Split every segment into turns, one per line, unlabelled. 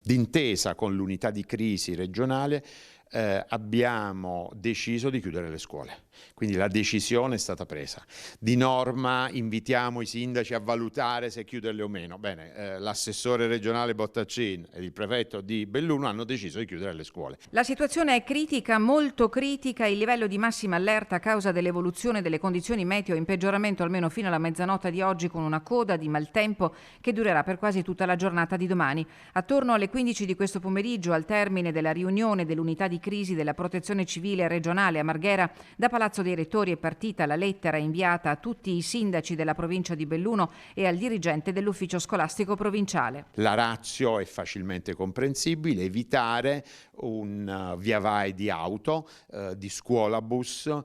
d'intesa con l'unità di crisi regionale, abbiamo deciso di chiudere le scuole. Quindi la decisione è stata presa. Di norma invitiamo i sindaci a valutare se chiuderle o meno. Bene, l'assessore regionale Bottaccin e il prefetto di Belluno hanno deciso di chiudere le scuole.
La situazione è critica, molto critica, il livello di massima allerta a causa dell'evoluzione delle condizioni meteo in peggioramento almeno fino alla mezzanotte di oggi, con una coda di maltempo che durerà per quasi tutta la giornata di domani. Attorno alle 15 di questo pomeriggio, al termine della riunione dell'unità di crisi della Protezione Civile regionale a Marghera, da Palazzo dei Rettori è partita la lettera inviata a tutti i sindaci della provincia di Belluno e al dirigente dell'ufficio scolastico provinciale.
La ratio è facilmente comprensibile: evitare un via vai di auto, di scuolabus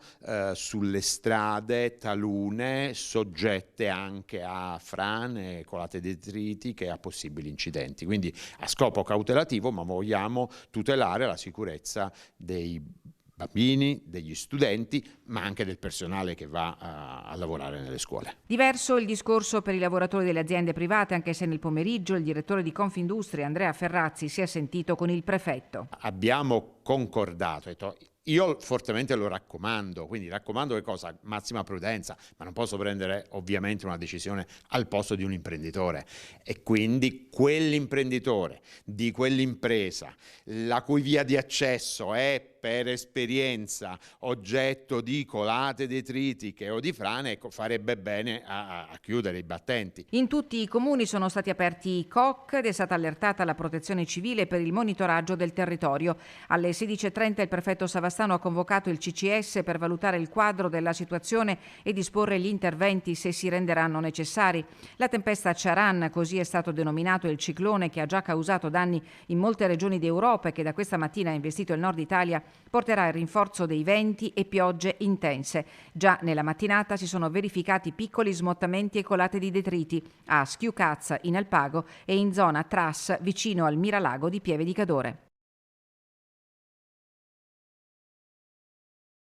sulle strade talune soggette anche a frane, colate detritiche e a possibili incidenti. Quindi a scopo cautelativo, ma vogliamo tutelare la sicurezza dei bambini, degli studenti, ma anche del personale che va a lavorare nelle scuole.
Diverso il discorso per i lavoratori delle aziende private, anche se nel pomeriggio il direttore di Confindustria, Andrea Ferrazzi, si è sentito con il prefetto.
Abbiamo concordato, io fortemente lo raccomando, quindi raccomando che cosa? Massima prudenza, ma non posso prendere ovviamente una decisione al posto di un imprenditore, e quindi quell'imprenditore di quell'impresa la cui via di accesso è per esperienza oggetto di colate detritiche o di frane, ecco, farebbe bene a chiudere i battenti.
In tutti i comuni sono stati aperti i COC ed è stata allertata la Protezione Civile per il monitoraggio del territorio. Alle 16:30 il prefetto Savastano ha convocato il CCS per valutare il quadro della situazione e disporre gli interventi se si renderanno necessari. La tempesta Charan, così è stato denominato il ciclone che ha già causato danni in molte regioni d'Europa e che da questa mattina ha investito il nord Italia, porterà il rinforzo dei venti e piogge intense. Già nella mattinata si sono verificati piccoli smottamenti e colate di detriti a Schiucazza in Alpago e in zona Tras vicino al Miralago di Pieve di Cadore.